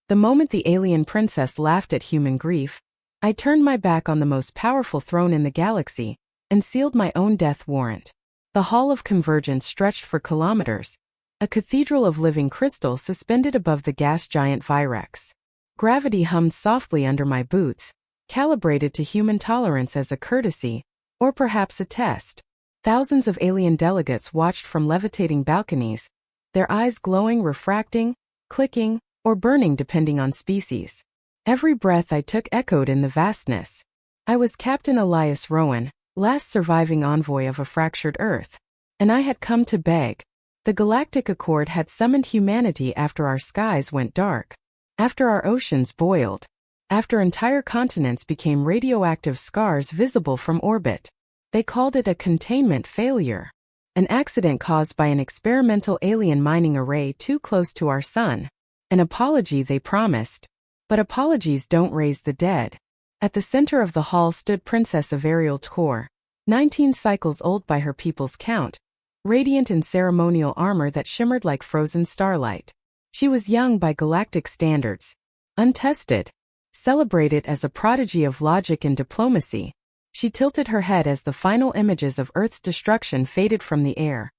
The moment the alien princess laughed at human grief, I turned my back on the most powerful throne in the galaxy and sealed my own death warrant. The Hall of Convergence stretched for kilometers, a cathedral of living crystal suspended above the gas giant Virex. Gravity hummed softly under my boots, calibrated to human tolerance as a courtesy, or perhaps a test. Thousands of alien delegates watched from levitating balconies, their eyes glowing, refracting, clicking, or burning depending on species. Every breath I took echoed in the vastness. I was Captain Elias Rowan, last surviving envoy of a fractured Earth. And I had come to beg. The Galactic Accord had summoned humanity after our skies went dark, after our oceans boiled, after entire continents became radioactive scars visible from orbit. They called it a containment failure, an accident caused by an experimental alien mining array too close to our sun. An apology they promised. But apologies don't raise the dead. At the center of the hall stood Princess Averial Tkor, 19 cycles old by her people's count, radiant in ceremonial armor that shimmered like frozen starlight. She was young by galactic standards, untested, celebrated as a prodigy of logic and diplomacy. She tilted her head as the final images of Earth's destruction faded from the air.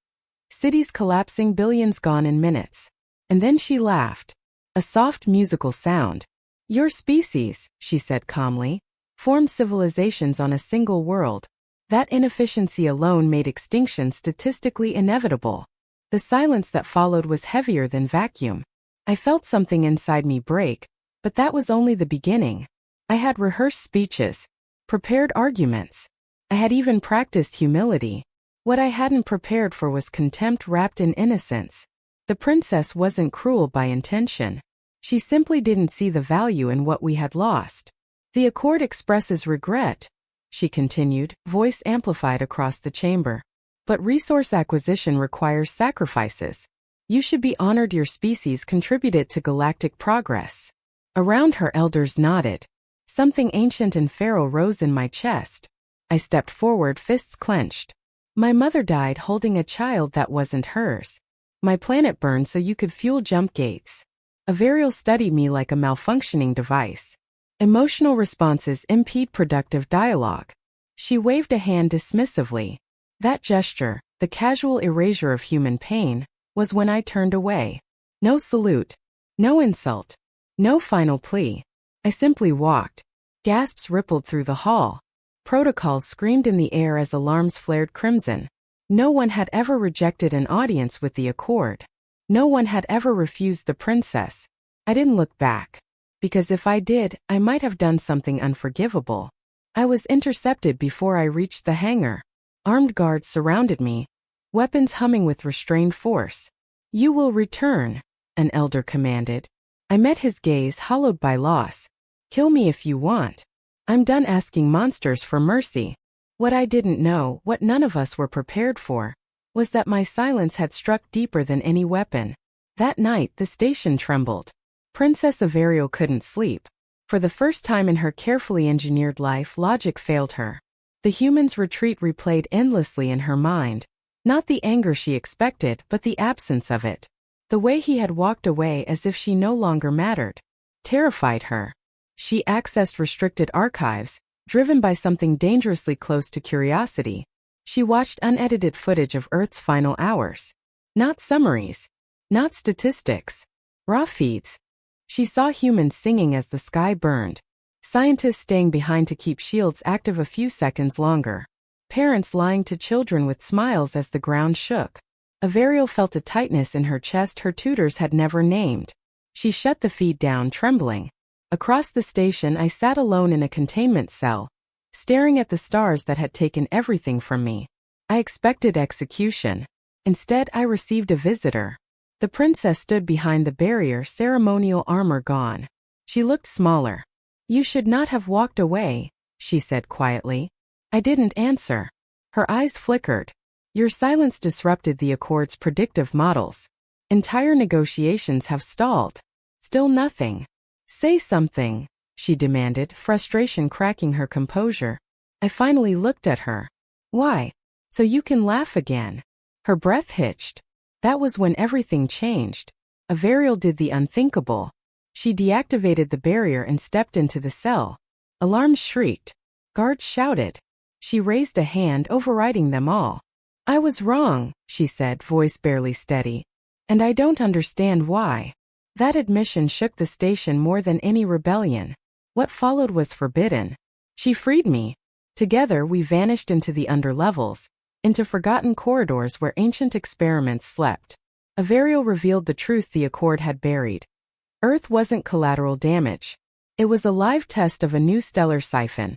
Cities collapsing, billions gone in minutes. And then she laughed. A soft musical sound. Your species, she said calmly, formed civilizations on a single world. That inefficiency alone made extinction statistically inevitable. The silence that followed was heavier than vacuum. I felt something inside me break, but that was only the beginning. I had rehearsed speeches, prepared arguments. I had even practiced humility. What I hadn't prepared for was contempt wrapped in innocence. The princess wasn't cruel by intention. She simply didn't see the value in what we had lost. The Accord expresses regret, she continued, voice amplified across the chamber. But resource acquisition requires sacrifices. You should be honored your species contributed to galactic progress. Around her elders nodded. Something ancient and feral rose in my chest. I stepped forward, fists clenched. My mother died holding a child that wasn't hers. My planet burned so you could fuel jump gates. Averial studied me like a malfunctioning device. Emotional responses impede productive dialogue. She waved a hand dismissively. That gesture, the casual erasure of human pain, was when I turned away. No salute. No insult. No final plea. I simply walked. Gasps rippled through the hall. Protocols screamed in the air as alarms flared crimson. No one had ever rejected an audience with the Accord. No one had ever refused the princess. I didn't look back. Because if I did, I might have done something unforgivable. I was intercepted before I reached the hangar. Armed guards surrounded me, weapons humming with restrained force. You will return, an elder commanded. I met his gaze, hollowed by loss. Kill me if you want. I'm done asking monsters for mercy. What I didn't know, what none of us were prepared for, was that my silence had struck deeper than any weapon. That night, the station trembled. Princess Averial couldn't sleep. For the first time in her carefully engineered life, logic failed her. The human's retreat replayed endlessly in her mind. Not the anger she expected, but the absence of it. The way he had walked away as if she no longer mattered terrified her. She accessed restricted archives, driven by something dangerously close to curiosity. She watched unedited footage of Earth's final hours. Not summaries. Not statistics. Raw feeds. She saw humans singing as the sky burned. Scientists staying behind to keep shields active a few seconds longer. Parents lying to children with smiles as the ground shook. Averial felt a tightness in her chest her tutors had never named. She shut the feed down, trembling. Across the station, I sat alone in a containment cell, staring at the stars that had taken everything from me. I expected execution. Instead, I received a visitor. The princess stood behind the barrier, ceremonial armor gone. She looked smaller. You should not have walked away, she said quietly. I didn't answer. Her eyes flickered. Your silence disrupted the Accord's predictive models. Entire negotiations have stalled. Still nothing. Say something, she demanded, frustration cracking her composure. I finally looked at her. Why? So you can laugh again. Her breath hitched. That was when everything changed. Averial did the unthinkable. She deactivated the barrier and stepped into the cell. Alarms shrieked. Guards shouted. She raised a hand, overriding them all. "I was wrong," she said, voice barely steady. "And I don't understand why." That admission shook the station more than any rebellion. What followed was forbidden. She freed me. Together we vanished into the underlevels, into forgotten corridors where ancient experiments slept. Averial revealed the truth the Accord had buried. Earth wasn't collateral damage. It was a live test of a new stellar siphon.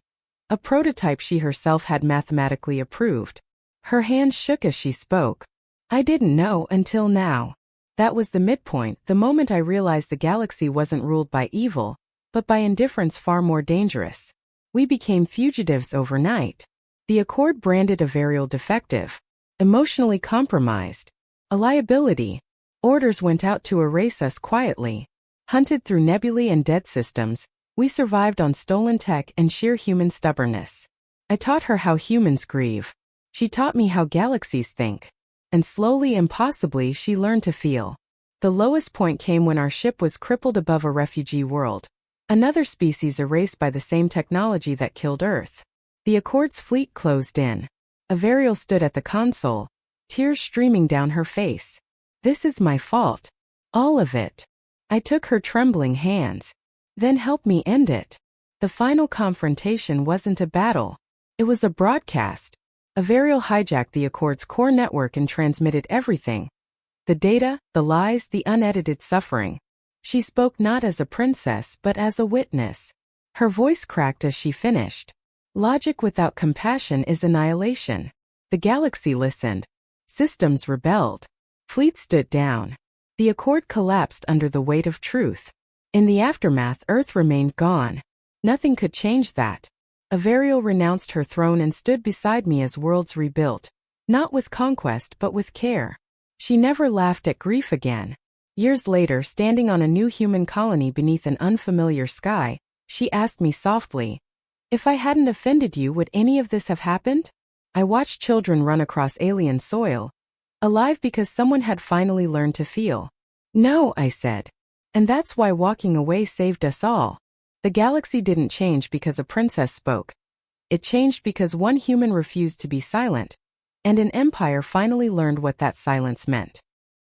A prototype she herself had mathematically approved. Her hands shook as she spoke. "I didn't know until now." That was the midpoint, the moment I realized the galaxy wasn't ruled by evil, but by indifference far more dangerous. We became fugitives overnight. The Accord branded Averial defective, emotionally compromised, a liability. Orders went out to erase us quietly. Hunted through nebulae and dead systems, we survived on stolen tech and sheer human stubbornness. I taught her how humans grieve. She taught me how galaxies think. And slowly and possibly she learned to feel. The lowest point came when our ship was crippled above a refugee world. Another species erased by the same technology that killed Earth. The Accord's fleet closed in. Averial stood at the console, tears streaming down her face. "This is my fault. All of it." I took her trembling hands. "Then help me end it." The final confrontation wasn't a battle. It was a broadcast. Averial hijacked the Accord's core network and transmitted everything. The data, the lies, the unedited suffering. She spoke not as a princess but as a witness. Her voice cracked as she finished. "Logic without compassion is annihilation." The galaxy listened. Systems rebelled. Fleets stood down. The Accord collapsed under the weight of truth. In the aftermath, Earth remained gone. Nothing could change that. Averial renounced her throne and stood beside me as worlds rebuilt. Not with conquest but with care. She never laughed at grief again. Years later, standing on a new human colony beneath an unfamiliar sky, she asked me softly, "If I hadn't offended you, would any of this have happened?" I watched children run across alien soil, alive because someone had finally learned to feel. "No," I said. And that's why walking away saved us all. The galaxy didn't change because a princess spoke. It changed because one human refused to be silent, and an empire finally learned what that silence meant.